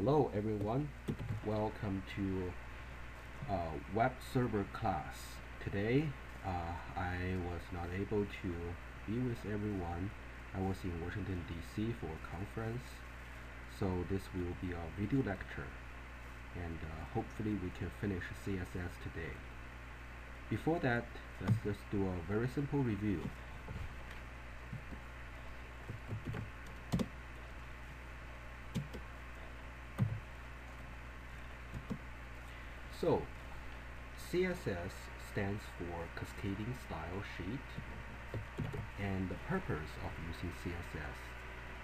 Hello everyone, welcome to web server class. Today I was not able to be with everyone. I was in Washington DC for a conference, so this will be a video lecture, and hopefully we can finish CSS today. Before that, let's just do a very simple review. So, CSS stands for Cascading Style Sheet, and the purpose of using CSS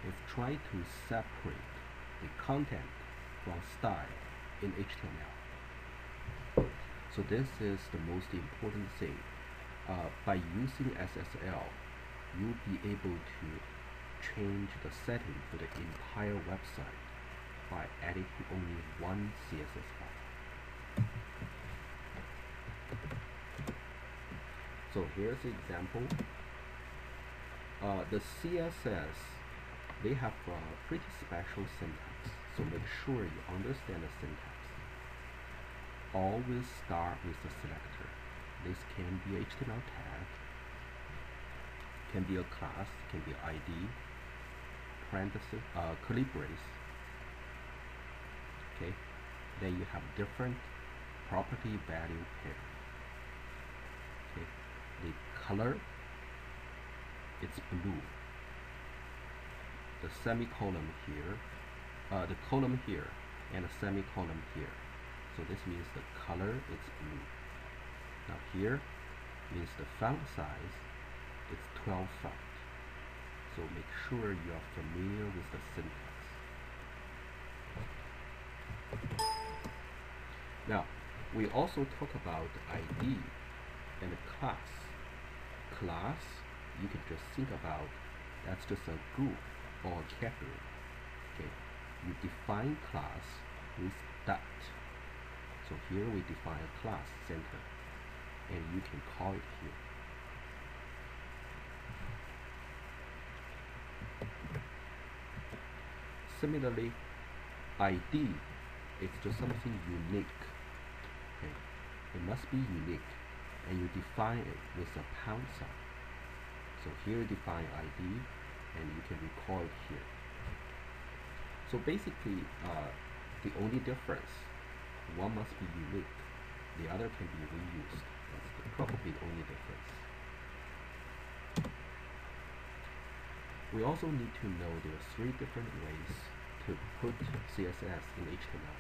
is try to separate the content from style in HTML. So this is the most important thing. By using SSL, you'll be able to change the setting for the entire website by editing only one CSS file. So here's the example. The CSS, they have a pretty special syntax, so make sure you understand the syntax. Always start with the selector. This can be HTML tag, can be a class, can be ID, parentheses, curly brace. Okay, then you have different property value pair. Okay, the color, it's blue. The semicolon here, the column here, and a semicolon here. So this means the color is blue. Now here means the font size is 12 font. So make sure you are familiar with the syntax. Now we also talk about ID and class. Class, you can just think about that's just a group or a category. Okay, you define class with dot. So here we define a class center, and you can call it here. Similarly, ID is just something unique. Okay, it must be unique, and you define it with a pound sign. So here you define ID, and you can recall it here. So basically, the only difference, one must be unique, the other can be reused. That's probably the only difference. We also need to know there are 3 different ways to put CSS in HTML.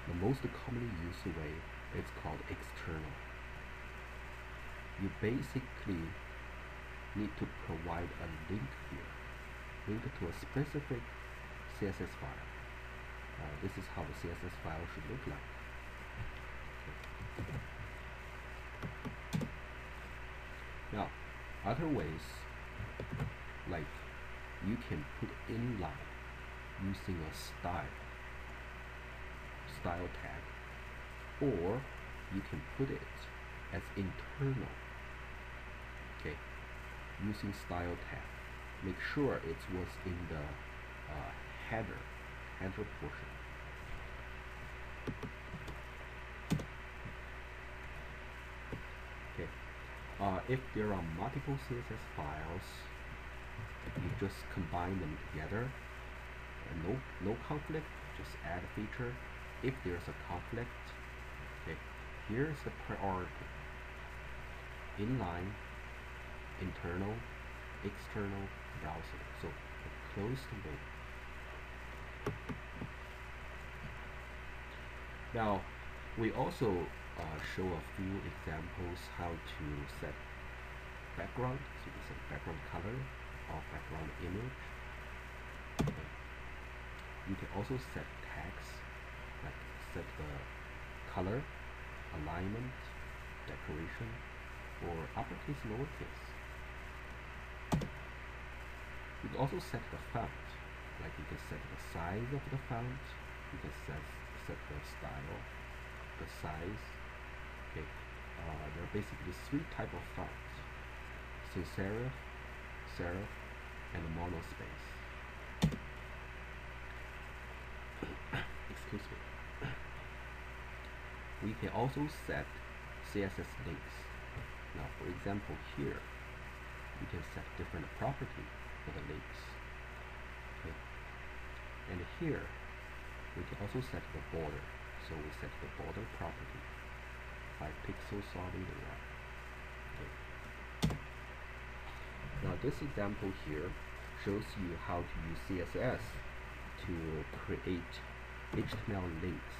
The most commonly used way is called external. You basically need to provide a link here, link to a specific CSS file. This is how the CSS file should look like. Now, other ways, like you can put inline using a style tag, or you can put it as internal. Okay, using style tag. Make sure it was in the header portion. Okay, if there are multiple CSS files, you just combine them together. No conflict, just add a feature. If there's a conflict, okay, here's the priority. Inline, internal, external, browser. So close the loop. Now we also show a few examples how to set background. So you can set background color or background image. Okay. You can also set tags, like set the color, alignment, decoration, or uppercase, lowercase. You can also set the font, like you can set the size of the font, you can set the style, the size. Okay, there are basically 3 types of fonts: sans serif, serif, and monospace. can also set CSS links. Now, for example, here you can set different property for the links. Okay. And here we can also set the border. So we set the border property 5 pixel solid line. Okay. Now this example here shows you how to use CSS to create HTML links,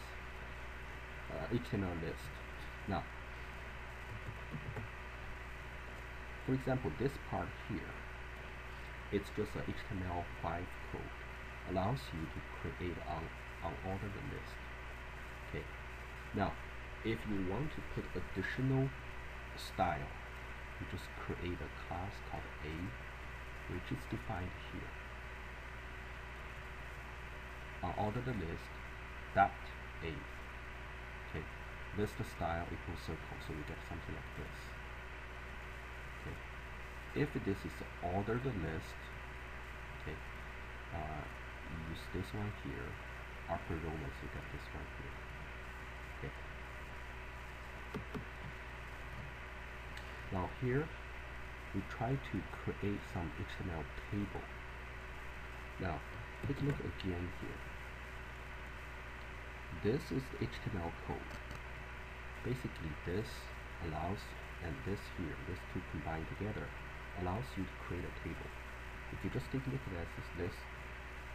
HTML list. Now, for example, this part here, it's just a HTML5 code, allows you to create unordered list. Okay. Now, if you want to put additional style, you just create a class called A, which is defined here. Unordered list dot A. Okay. List style equals circle, so you get something like this. Okay. If this is ordered list, okay, use this one here. Upper Roman, you get this one here. Okay. Now here, we try to create some HTML table. Now, take a look again here. This is the HTML code. Basically, this allows, and this here, these two combined together, allows you to create a table. If you just take a look at this,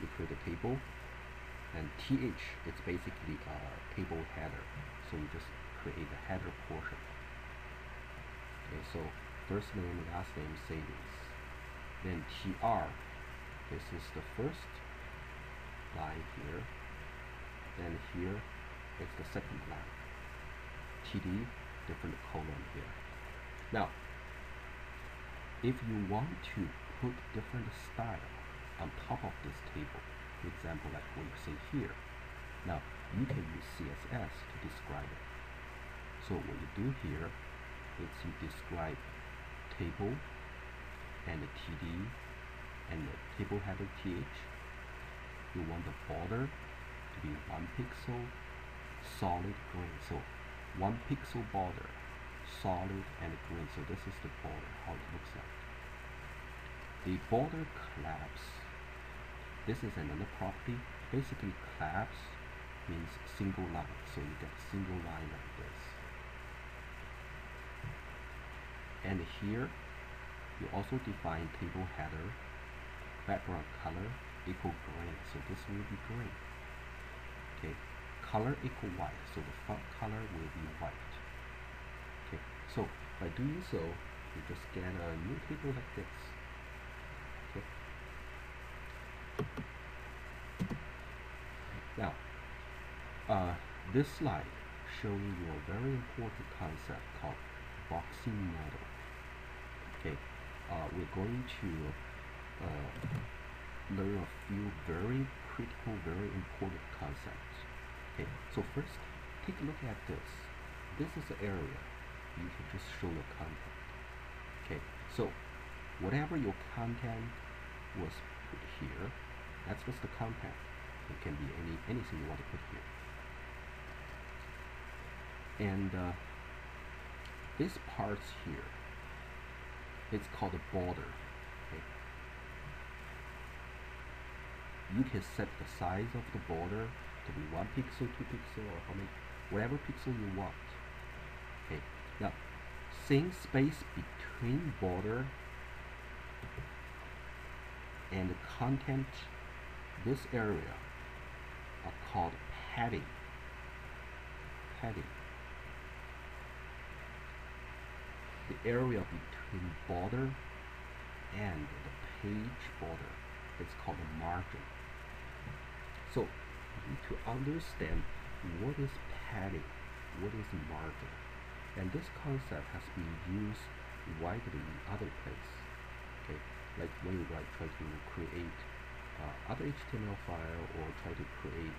you create a table, and th, it's basically a table header. So you just create the header portion. Okay, so first name, last name, savings. Then tr, this is the first line here. Then here is the second line. td, different column here. Now, if you want to put different style on top of this table, for example, like what you see here, now you can use CSS to describe it. So what you do here is you describe table and the td and the table header th. You want the border to be 1 pixel solid green. So 1 pixel border, solid and green. So this is the border, how it looks like. The border collapse. This is another property. Basically, collapse means single line. So you get single line like this. And here, you also define table header, background color equal green. So this will be green. Okay, color equal white. So the font color will be white. Okay, so by doing so, you just get a new table like this. Okay. Now, this slide showing you a very important concept called boxing model. Okay, we're going to learn a few very critical, very important concepts. Okay, so first, take a look at this. This is the area you can just show your content. Okay, so whatever your content was put here, that's just the content. It can be anything you want to put here. And this parts here, it's called a border. Okay. You can set the size of the border to be 1 pixel, 2 pixel, or how many, whatever pixel you want. Okay. Now, same space between border and the content, this area are called padding. Padding. The area between border and the page border is called a margin. So you need to understand what is padding, what is margin. And this concept has been used widely in other places. Okay, like when you try to create other HTML file or try to create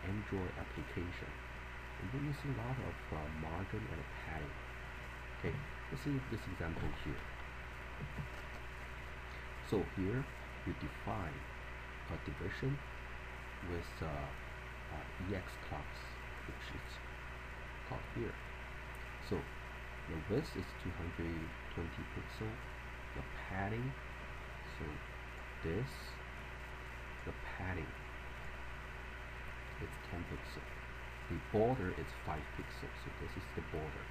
Android application. And we're using a lot of margin and padding. Okay, let's see this example here. So here you define a division with EX class, which is called here. So the width is 220 pixel. The padding, so this, the padding is 10 pixel. The border is 5 pixels. So this is the border.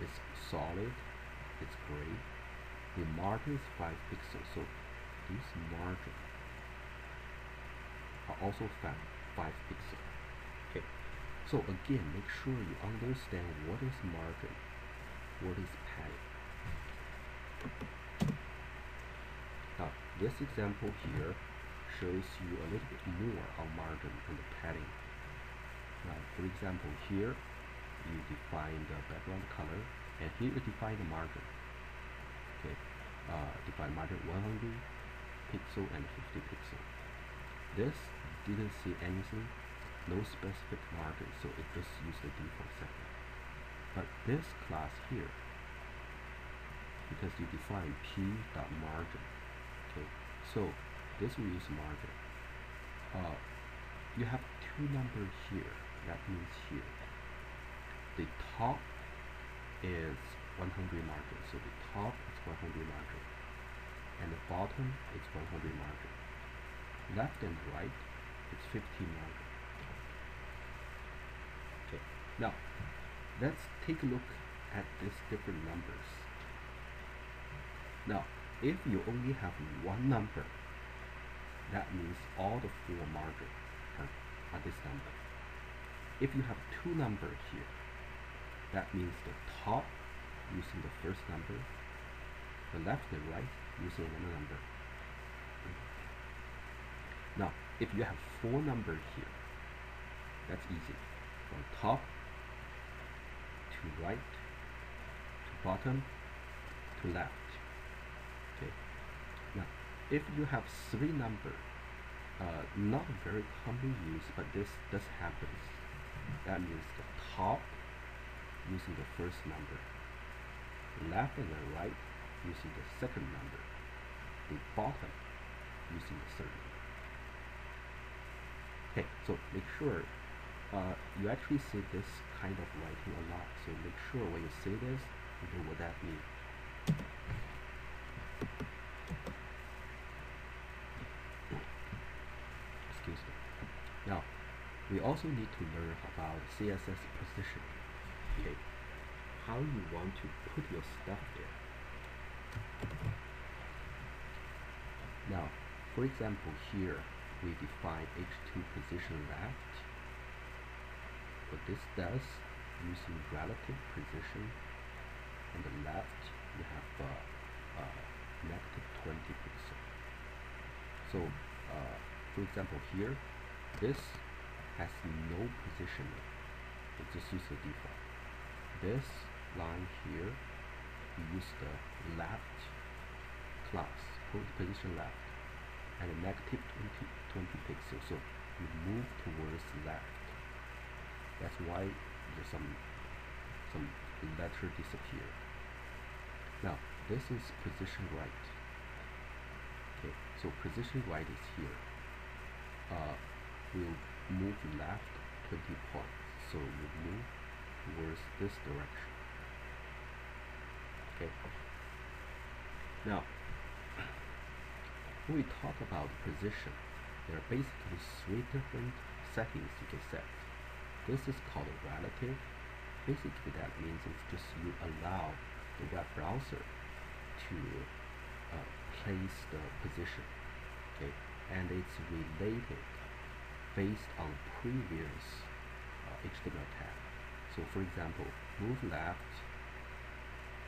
It's solid. It's gray. The margin is 5 pixels. So these margin are also 5 pixels. Okay. So again, make sure you understand what is margin, what is padding. Now, this example here shows you a little bit more on margin and the padding. Now, for example, here you define the background color, and here you define the margin. Okay, define margin 100 pixel and 50 pixel. This didn't see anything, no specific margin, so it just used the default setting. But this class here, because you define p.margin, okay, so this will use margin. You have two numbers here. That means here the top is 100 margin, so the top is 100 margin, and the bottom is 100 margin. Left and right it's 50 margin. Okay, now let's take a look at these different numbers. Now, if you only have one number, that means all the four margins are this number. If you have two numbers here, that means the top using the first number, the left and right using another number. Now, if you have four numbers here, that's easy. From top to right to bottom to left. Okay. Now, if you have three numbers, not very commonly used, but this does happen. That means the top using the first number, left and the right using the second number, the bottom using the third number. Okay, so make sure you actually see this kind of writing a lot. So make sure when you see this, you know what that means. Excuse me. Now, we also need to learn about CSS positioning. Okay, how you want to put your stuff there. Now, for example, here we define H2 position left. What this does, using relative position, on the left you have negative 20 pixel. So, for example, here this has no positioning. It just uses the default. This line here, you use the left class, position left, and a negative 20 pixels. So you move towards left. That's why there's some letter disappear. Now this is position right. Okay, so position right is here. We'll move left 20 points. So you move towards this direction. Okay. Now, when we talk about position, there are basically three different settings you can set. This is called a relative. Basically, that means it's just you allow the web browser to place the position. Okay, and it's related based on previous HTML tag. So for example, move left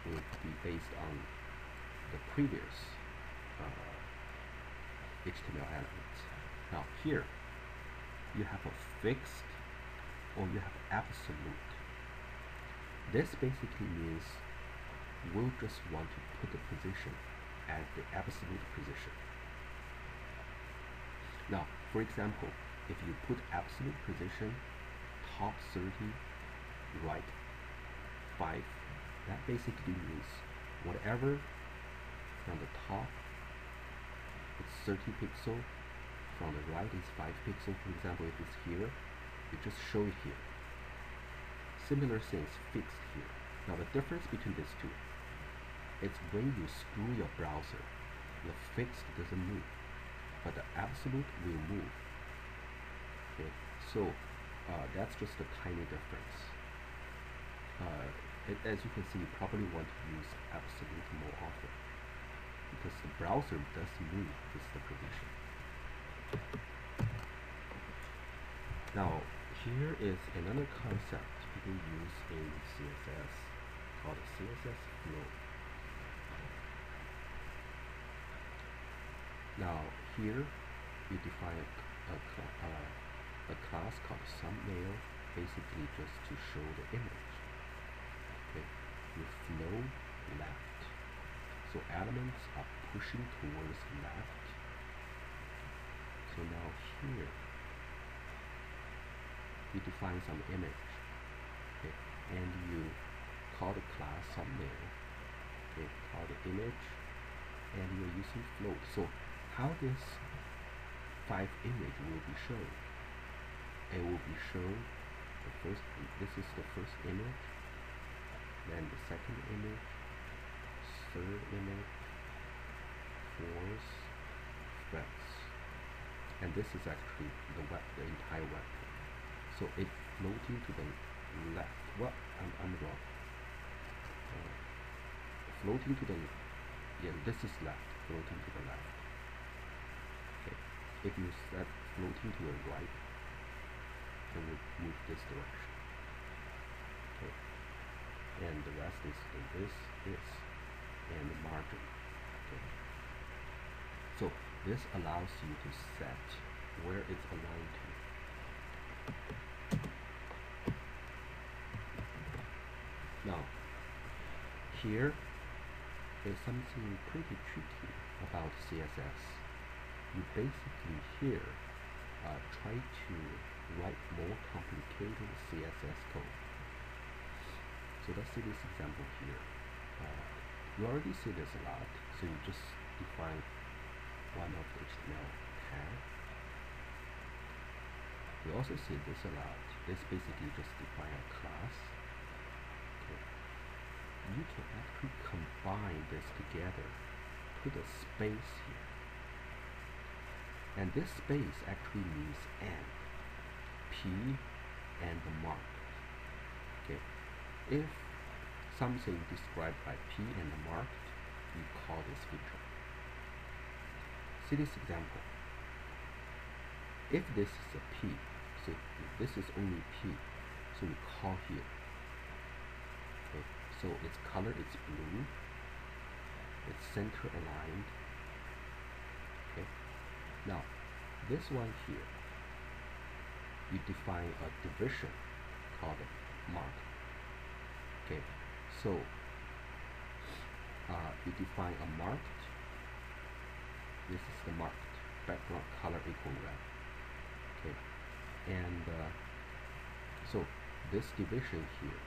would be based on the previous HTML elements. Now here, you have a fixed or you have absolute. This basically means we'll just want to put the position as the absolute position. Now, for example, if you put absolute position, top 30, right 5, that basically means whatever from the top it's 30 pixel, from the right is 5 pixel. For example, if it's here, you just show it here. similar things fixed here. Now the difference between these two, it's when you screw your browser, the fixed doesn't move, but the absolute will move. Okay, so that's just a tiny difference. As you can see, you probably want to use absolute more often because the browser does move with the position. Now, here is another concept people use in CSS called CSS Float. Now, here you define a class called thumbnail, basically just to show the image. Okay, you flow left, so elements are pushing towards left. So now here you define some image, okay, and you call the class thumbnail, okay, call the image, and you're using float. So how this 5 image will be shown? It will be shown the first. This is the first image, then the second image, third image, fourth, fifth, and this is actually the entire web page. So it's floating to the left. Well, I'm wrong. Floating to the this is left. Floating to the left. Okay. If you set floating to the right, it will move this direction. Okay. And the rest is this, and the margin. Okay. So this allows you to set where it's aligned to. Now, here is something pretty tricky about CSS. You basically here try to write more complicated CSS code. So let's see this example here. You already see this a lot, so you just define one of the HTML tag. You also see this a lot. This basically just define a class. Okay. You can actually combine this together, put a space here. And this space actually means and. P and the mark. Okay. If something described by P and the marked, you call this feature. See this example. If this is a P, so this is only P, so we call here. Okay, so its color is blue, it's center aligned. Okay, now this one here, you define a division called mark. Okay, so you define a marked. This is the marked background color equal red. Okay, and so this division here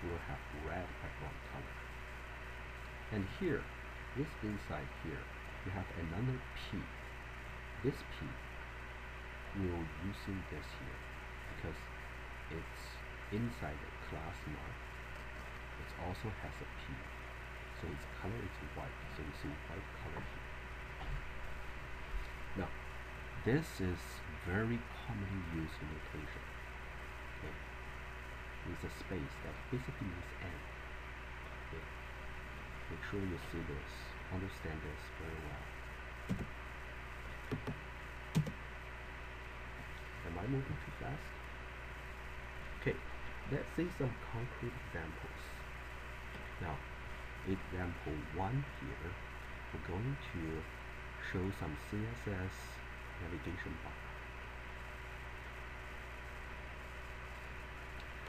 will have red background color. And here, this inside here, you have another P. This P will using this here because it's inside the class mark. It also has a P, so its color is white. So you see white color here. Now, this is very commonly used notation. Okay, with a space that basically means and. Okay, make sure you see this, understand this very well. Am I moving too fast? Okay, let's see some concrete examples. Now, example 1 here, we're going to show some CSS Navigation Bar.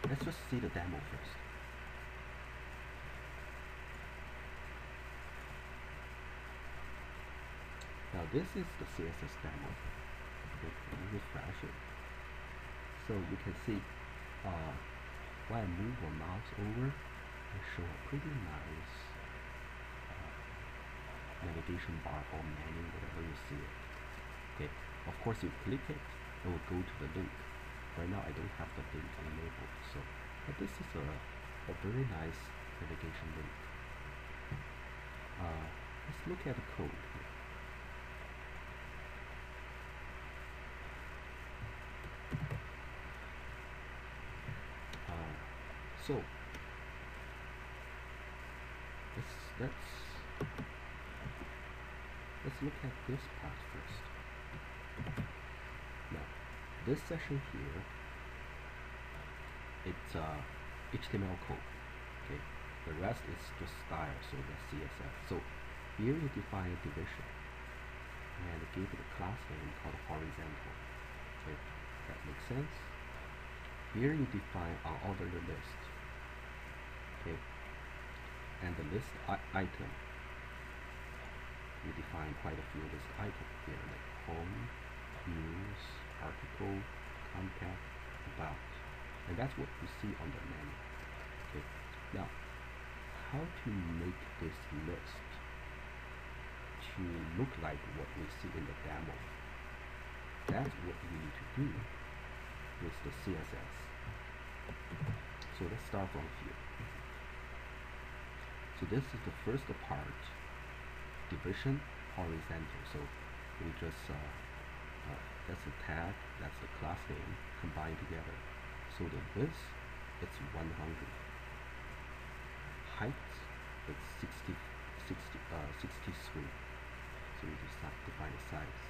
Let's just see the demo first. Now this is the CSS demo. Let me refresh it. So you can see when I move my mouse over, I show a pretty nice navigation bar or menu, whatever you see it. Okay, of course you click it, it will go to the link. Right now I don't have the link enabled, so But this is a very nice navigation link. Let's look at the code here. So let's look at this part first. Now, this section here, it's HTML code. Okay, the rest is just style, so the CSS. So here you define a division and give it a class name called horizontal. Okay, that makes sense. Here you define unordered list. Okay, and the list item, you define quite a few list items here, like home, news, article, contact, about, and that's what you see on the menu. Okay, now how to make this list to look like what we see in the demo? That's what we need to do with the CSS. So let's start from here. So this is the first part, division horizontal. So we just that's the tag, that's the class name combined together. So the width it's 100, height it's 63. So we just define the size.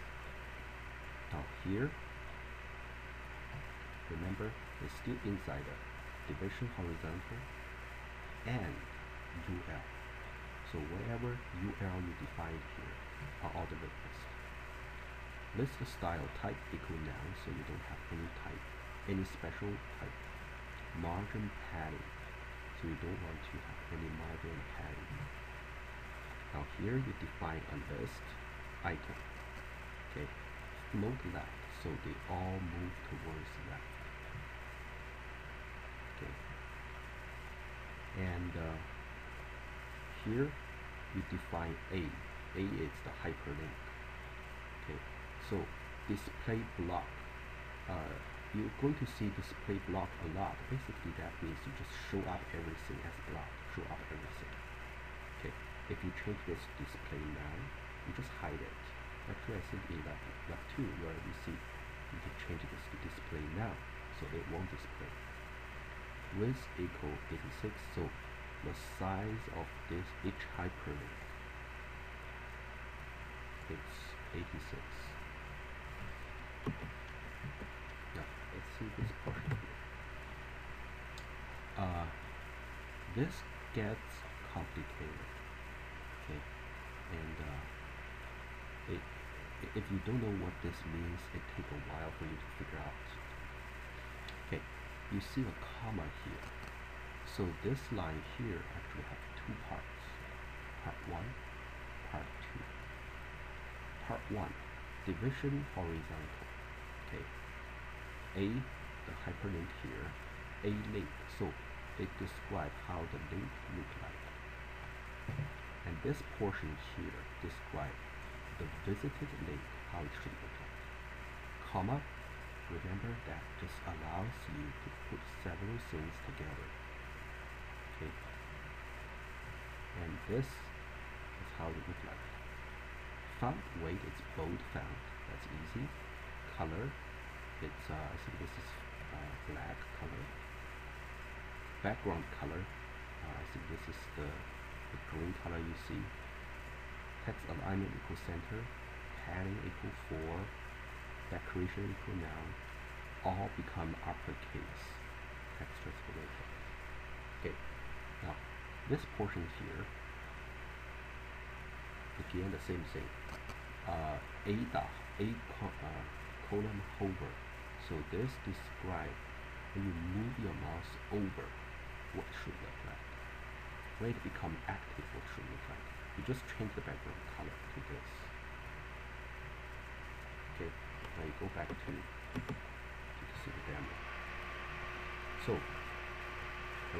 Now here, remember it's still inside the division horizontal and UL. So whatever UL you define here are all the list. List the style type equal noun, so you don't have any type, any special type. Margin padding, so you don't want to have any margin padding. Now here you define a list item. Okay, float left, so they all move towards left. Okay, and here you define A. A is the hyperlink. Okay, so display block. You're going to see display block a lot. Basically, that means you just show up everything as block. Show up everything. Okay, if you change this display now, you just hide it. Actually, I think in lab 2 where you see you can change this to display now, so it won't display. Width equal 86. So the size of this each hyperlink, it's 86. Now let's see this portion here. This gets complicated. Okay, and if you don't know what this means, it takes a while for you to figure out. Okay, you see a comma here. So this line here actually has two parts. Part 1, part 2. Part 1, division horizontal. Okay, A, the hyperlink here, A link. So it describes how the link looks like. And this portion here describes the visited link, how it should look like. Comma, remember that just allows you to put several things together. Okay, and this is how it looks like. Font weight is bold font, that's easy. Color, it's I think this is black color. Background color, I think this is the green color you see. Text alignment equal center, padding equal 4, decoration equal noun, all become uppercase. Text transformation. Okay, now this portion here, again the same thing. Column hover. So this describes when you move your mouse over what it should look like. When it becomes active, what it should look like. You just change the background color to this. Okay, now you go back to see the demo. So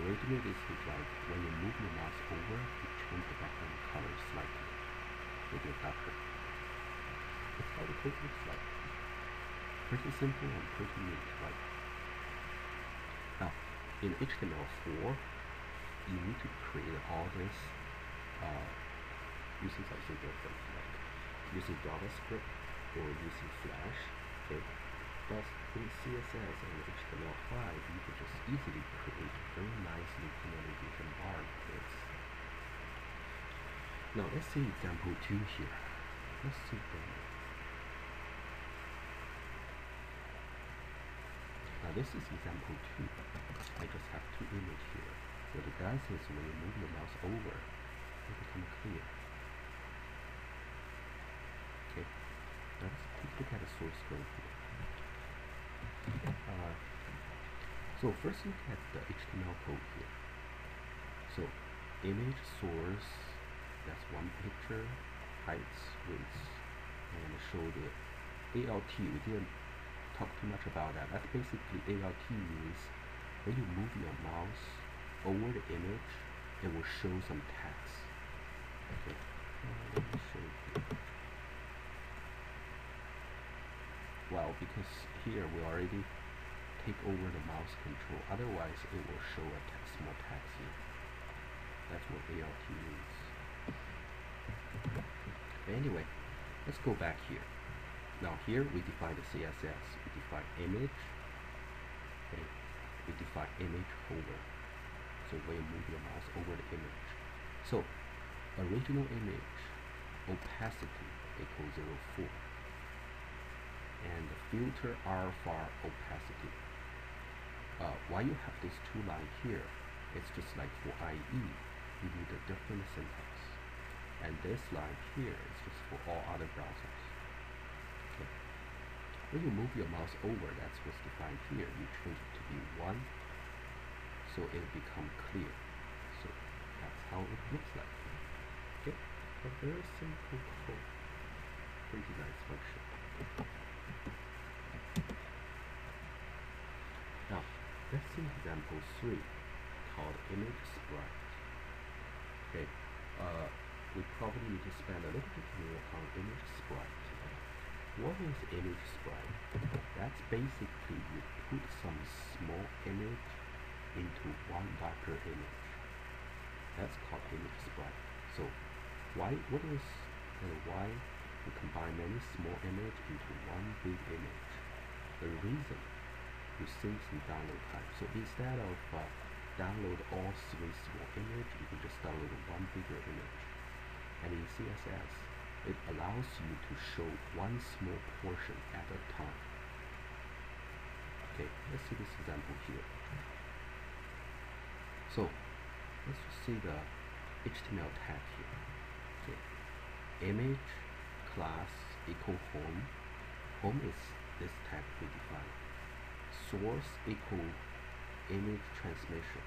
originally this looks like when you move your mouse over, you change the background color slightly. Make it darker. That's how the code looks like. Pretty simple and pretty neat, right? Now, in HTML4, you need to create all this using something different, like using JavaScript or using Flash. Okay, but in CSS and HTML5, you can just easily create very nice navigation bar grids. Now let's see example 2 here. Let's see demo. Now this is example 2. I just have 2 images here. What it does is when you move your mouse over, it becomes clear. Okay, now let's take a look at the source code here. So first look at the HTML code here. So image source, that's one picture, heights, width, and show the ALT. We didn't talk too much about that. That's basically ALT means when you move your mouse over the image, it will show some text. Okay, let me show you. Well, because here we already take over the mouse control, otherwise it will show a small text here. That's what ALT means. Anyway, let's go back here. Now here we define the CSS. We define image. Okay, we define image hover. So when you move your mouse over the image. So original image opacity equals 0.4. And the filter alpha opacity. Why you have these 2 lines here? It's just like for IE, you need a different syntax. And this line here is just for all other browsers. Okay. When you move your mouse over, that's what's defined here. You change it to be 1, so it will become clear. So that's how it looks like. Okay, a very simple code. Pretty nice function. Now, let's see example 3 called image sprite. Okay, we probably need to spend a little bit more on image sprite. What is image sprite? That's basically you put some small image into one larger image. That's called image sprite. So why we combine many small images into one big image? The reason, you save some download time. So instead of download all 3 small images, you can just download one bigger image. And in CSS, it allows you to show one small portion at a time. Okay, let's see this example here. So let's just see the HTML tag here. Okay, image class equal home. Home is this tag we define. Source equal image transition.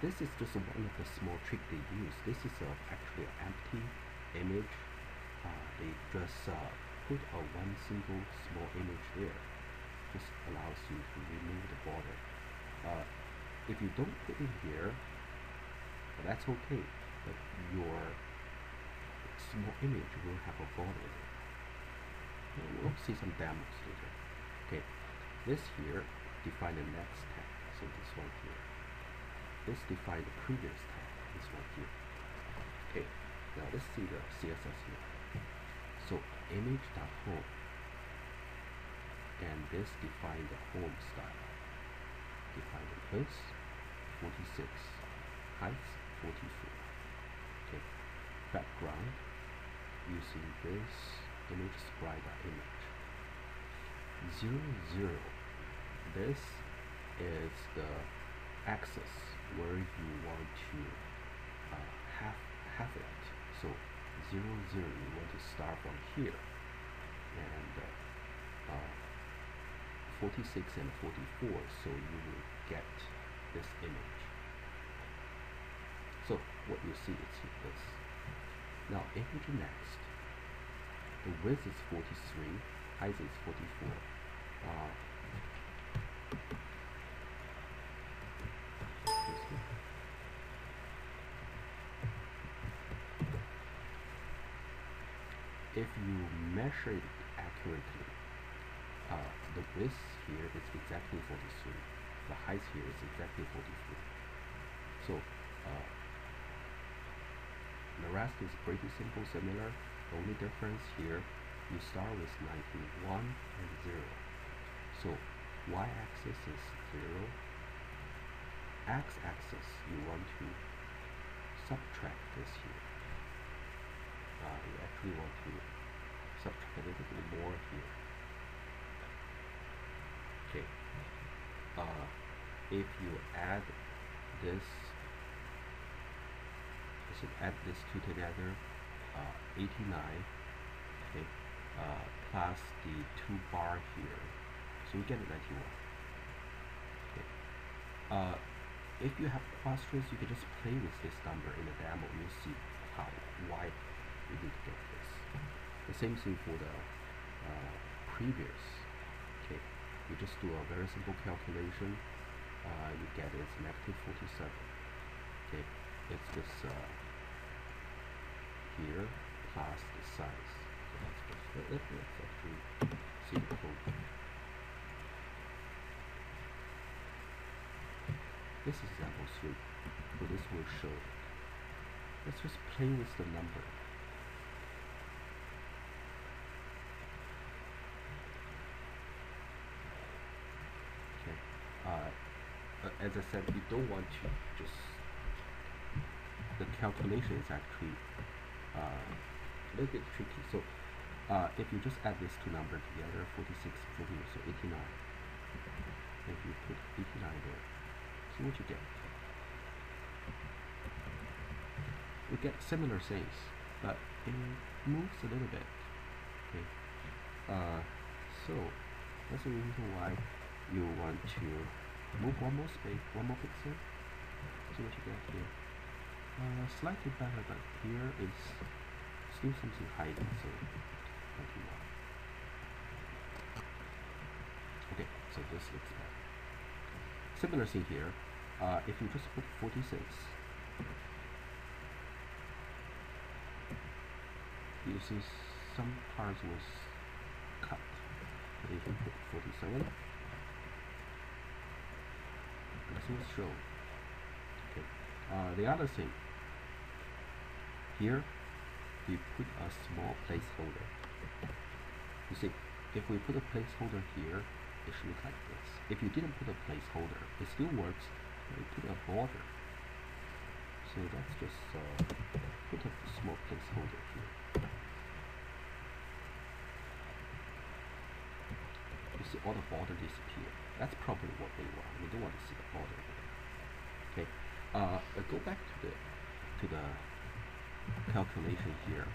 This is just one of the small tricks they use. This is actually an empty image. They just put one single small image there. Just allows you to remove the border. If you don't put it here, that's okay. But your small image will have a border there. We'll see some demos later. Okay, this here define the next tag. So this one here. This define the previous tag. This one here. Okay, now let's see the CSS here. So image.home, and this define the home style. Define the width 46, height 44. Okay, background using this image sprite image 0, 0. This is the axis where you want to have it. So 0, 0, you want to start from here, and 46 and 44, so you will get this image. So what you see is this. Now image next. The width is 43, height is 44. If you measure it accurately, the width here is exactly 43. The height here is exactly 43. So the rest is pretty simple, similar. The only difference here, you start with 91 and 0. So y-axis is 0. X-axis, you want to subtract this here. You actually want to subtract a little bit more here. Okay. If you add this, these two together, 89, okay, plus the 2 bar here, so we get 91. Okay. If you have questions, you can just play with this number in the demo. You'll see why you need to get this. The same thing for the previous. Okay, you just do a very simple calculation. You get it's -47. Okay, it's this here plus the size. So let's actually see the code. This is example 3, so this will show it. Let's just play with the number. Okay, as I said, we don't want to just, the calculation is actually a little bit tricky. So if you just add these two numbers together, 46, 40, so 89. If you put 89 there, see what you get. You get similar things, but it moves a little bit. Okay. So that's the reason why you want to move one more pixel. See what you get here. Slightly better, but here is still something hiding, so 21. Okay, so this looks better. Similar thing here. If you just put 46, you see some parts was cut. But if you put 47, this will show. Okay. The other thing here, we put a small placeholder. You see, if we put a placeholder here, it should look like this. If you didn't put a placeholder, it still works. But you put a border. So that's just put a small placeholder here. You see all the border disappear. That's probably what they want. We don't want to see the border. Okay. Go back to the calculation here.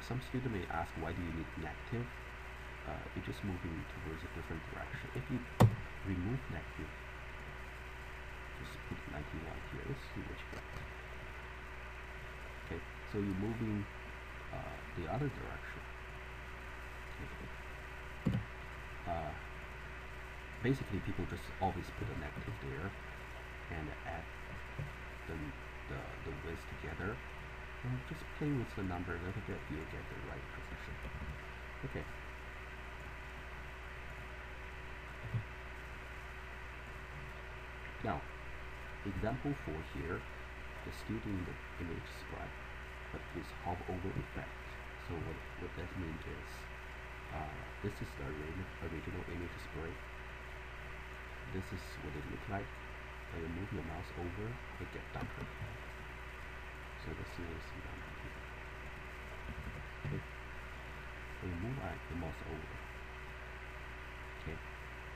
Some student may ask, why do you need negative? You're just moving towards a different direction. If you remove negative, just put 91 here. Let's see what you get. Okay, so you're moving the other direction. Okay. Basically, people just always put a negative there and add the width together. And just play with the number a little bit, you'll get the right position. Okay. Now, example 4 here is still doing the image sprite, but with hover-over effect. So what that means is, this is the original image sprite. This is what it looks like. When you move your mouse over, it gets darker. So let's see what's down here. Okay. When you move the mouse over, okay,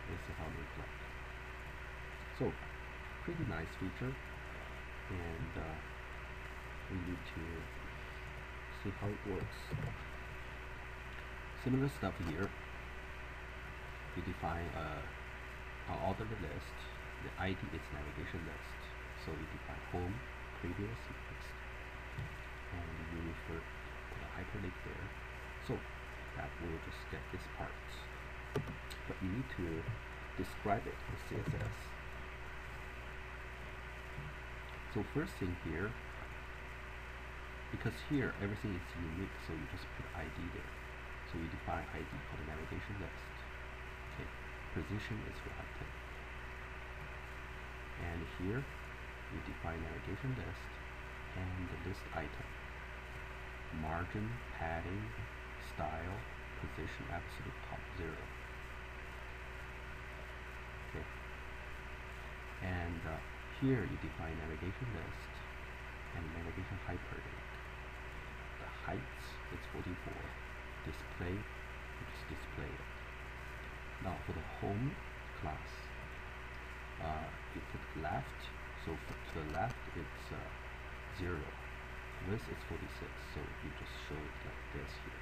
this is how it looks like. So, pretty nice feature, and we need to see how it works. Similar stuff here. We define an ordered list. The ID is navigation list. So we define home, previous, next, and you refer to the hyperlink there. So that will just get this part. But you need to describe it with CSS. So first thing here, because here everything is unique, so you just put ID there. So you define ID for the navigation list. Okay, navigation is selected. And here you define navigation list and the list item. Margin, padding, style, position, absolute top 0. Okay. And here you define navigation list and navigation hyperlink. The heights is 44. Display, you just display it. Now for the home class, you put left, so to the left it's 0. Width is 46, so you just show it like this here.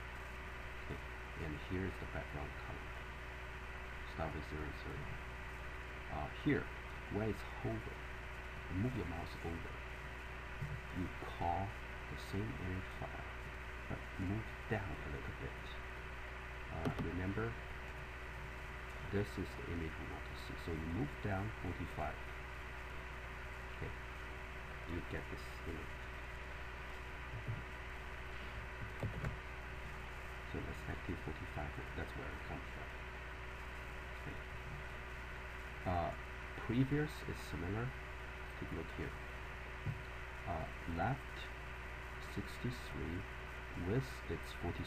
Okay. And here is the background color. Start with 0, 0. Here, where it's hover, move your mouse over. You call the same image file, but move down a little bit. Remember, this is the image we want to see. So you move down 45. Okay, you get this image. So let's active 45. That's where it comes from. Okay. Previous is similar. Take a look here. Left 63, width it's 43.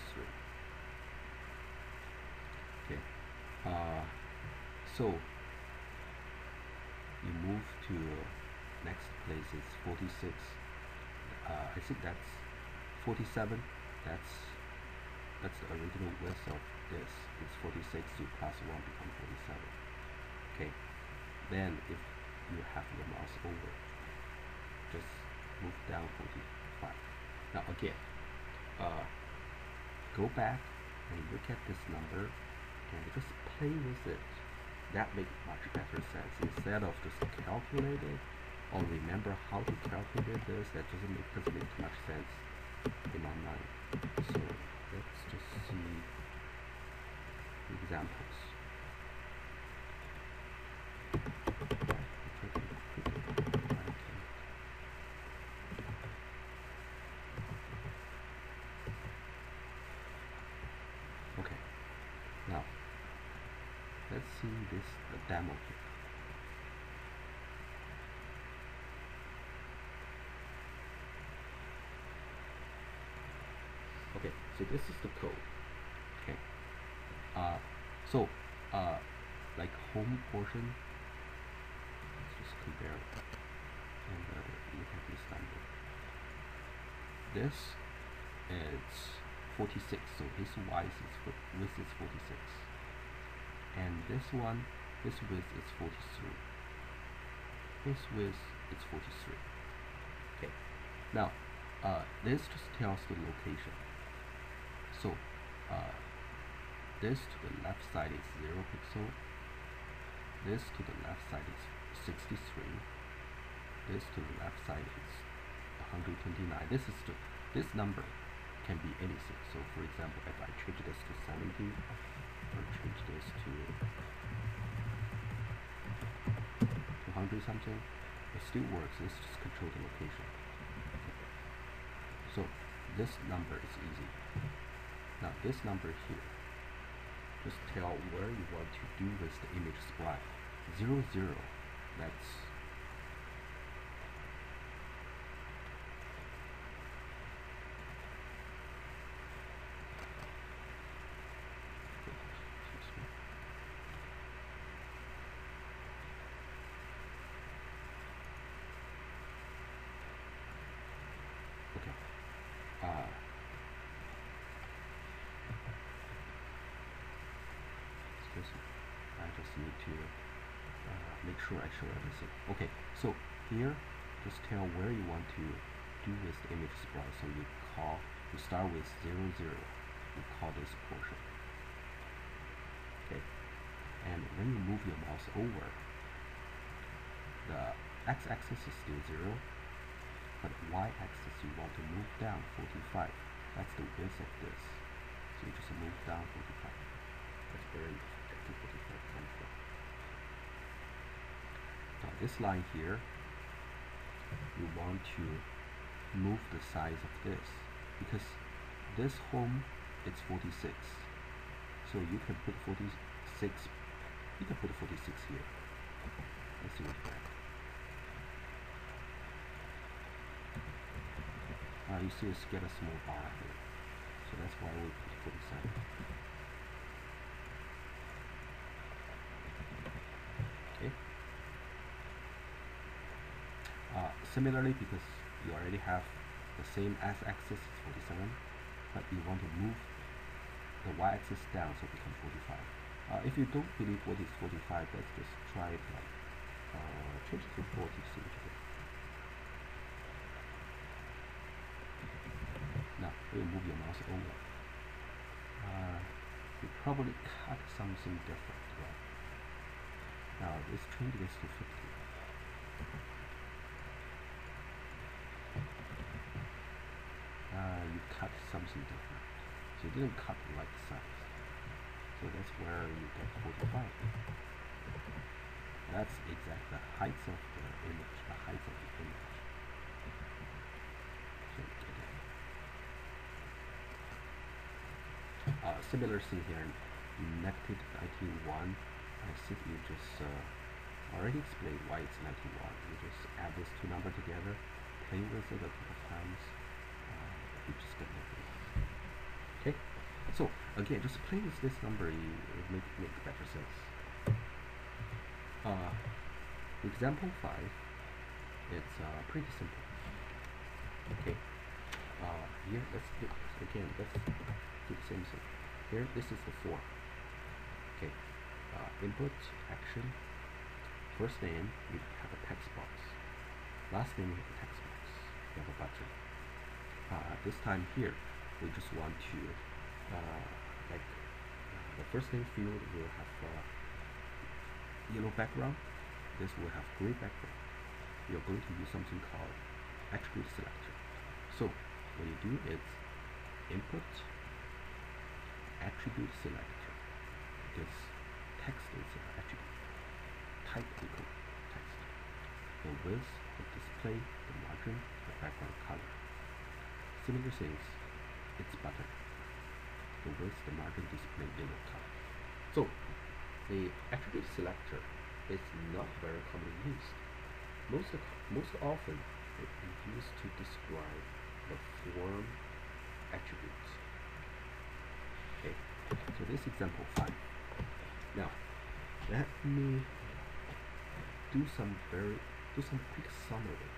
Okay. So you move to next place is 46. I think that's 47. That's the original width of this. It's 46. You plus 1 become 47. Okay. Then if you have your mouse over, just move down 45. Now again, go back and look at this number and just play with it. That makes much better sense. Instead of just calculate it or remember how to calculate this, that doesn't make too much sense in my mind. So let's just see examples. Okay, now let's see this demo here. Okay, so this is the code. Okay, like home portion, let's just compare and look at this number. This is 46, so his width is 46, and this one, this width is 43. His width is 43. Okay, now this just tells the location. So this to the left side is 0 pixel. This to the left side is 63. This to the left side is 129. This number can be anything. So for example, if I change this to 70 or change this to 200 something, it still works. Let's just control the location. So this number is easy. Now this number here, just tell where you want to do with the image sprite. 0, 0, that's okay. I just need to make sure I show everything. Okay, so here, just tell where you want to do with the image sprite. So you start with 0, 0. You call this portion. Okay, and when you move your mouse over, the x-axis is still 0, but y-axis you want to move down 45. That's the width of this. So you just move down 45. That's very effective 45 comes from. Now this line here, you want to move the size of this because this home it's 46. So you can put 46 You can put 46 here. Let's see what you get. You see it's get a small bar here. So that's why we put 47. Okay. Similarly, because you already have the same x-axis is 47, but you want to move the y-axis down so it becomes 45. If you don't believe what is 45, let's just try it like change it to 40 to see what you get. Now, you move your mouse over. You probably cut something different, right? Now, let's change this to 50. You cut something different. So you didn't cut the right size. So that's where you get 45. That's exact the height of the image, the height of the image. So get it. Similar thing here, negative 91. I think you just already explained why it's 91. You just add these two numbers together, play with it a couple of times. You just get negative. Okay, so again, just play with this number, it makes better sense. Example 5, it's pretty simple. Okay, here let's do the same thing. Here, this is the form. Okay, input, action, first name, you have a text box. Last name, you have a text box. You have a button. This time here, we just want to, the first name field will have yellow background. This will have gray background. You're going to use something called attribute selector. So what you do is input attribute selector. This text is an attribute. Type equal text. The width, the display, the margin, the background color. Similar things, it's button. The width, the margin, display, yellow color. So the attribute selector is not very commonly used. Most often it is used to describe the form attributes. Okay, so this example 5. Now let me do some quick summary.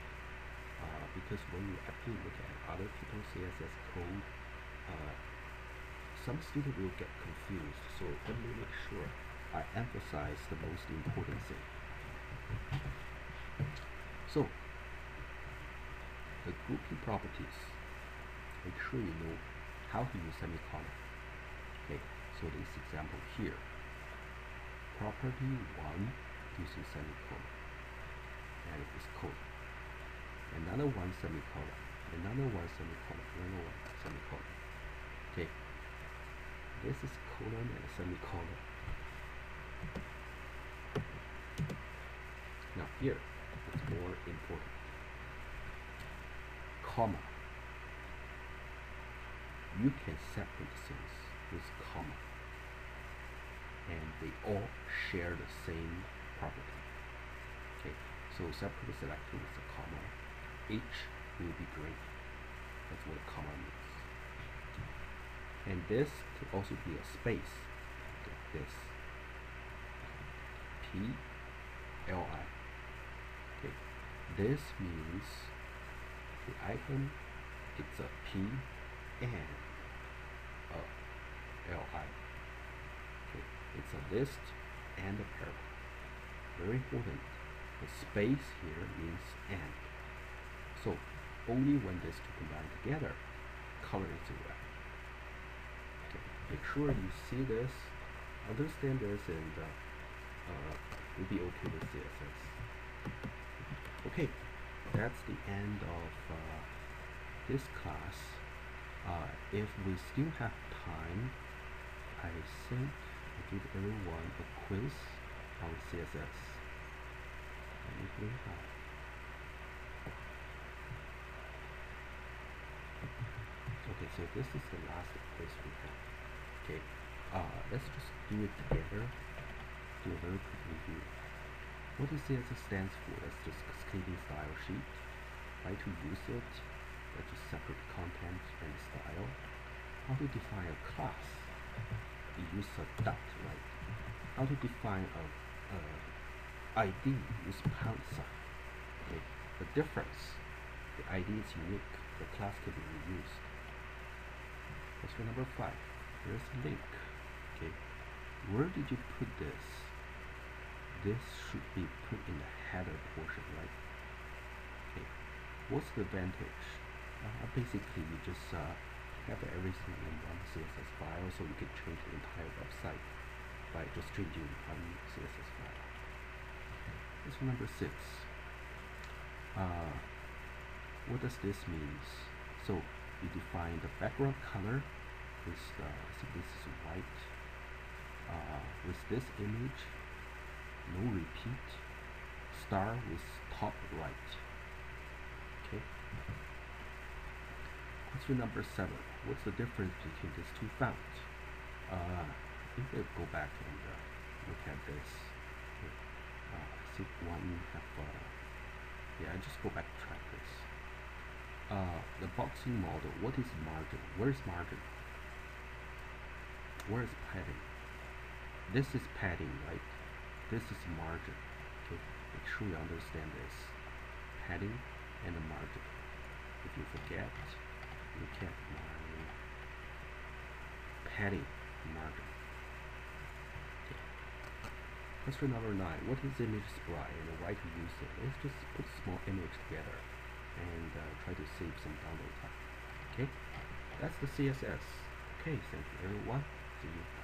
Because when you actually look at other people's CSS code, some students will get confused. So let me make sure I emphasize the most important thing. So the grouping properties, make sure you know how to use semicolon. Okay, so this example here, property 1 using semicolon, and it's colon. Another one semicolon, another one semicolon, another one semicolon. Okay, this is colon and a semicolon. Now here, it's more important. Comma. You can separate things with comma, and they all share the same property. Okay, so separate selector with a comma. H will be gray. That's what a comma means. And this could also be a space. Okay, this P-L-I. Okay, this means the item, it's a P and a L-I. Okay, it's a list and a paragraph. Very important. The space here means and. So only when these two combine together, color is red. Okay. Make sure you see this, understand this, and you'll be okay with CSS. Okay, that's the end of this class. If we still have time, I think I'll give everyone a quiz on CSS. Let me bring up. Okay, so this is the last quiz we have. Okay, let's just do it together. do a very quick review. What does CSS stands for? That's just cascading style sheet. How to use it, that's to separate content and style. How to define a class, you use a dot, right? How to define a ID, use pound sign. Okay, the difference, the ID is unique, the class can be reused. That's for number 5. There's a link. Okay, where did you put this? This should be put in the header portion, right? Okay, what's the advantage? Basically, you just have everything in one CSS file, so you can change the entire website by just changing one CSS file. This is number 6. What does this mean? So you define the background color with I think this is white. With this image, no repeat. Star with top right. Okay. Question number 7. What's the difference between these two fonts? If we go back and look at this, I think one have, just go back to try this. The boxing model, what is margin? Where is margin? Where is padding? This is padding, right? This is margin. Okay, make sure you understand this. Padding and the margin. If you forget, look at my padding margin. Okay. Question number 9. What is image sprite and why to use it? Let's just put small image together and try to save some download time. Okay, that's the CSS. Okay, thank you everyone. See you.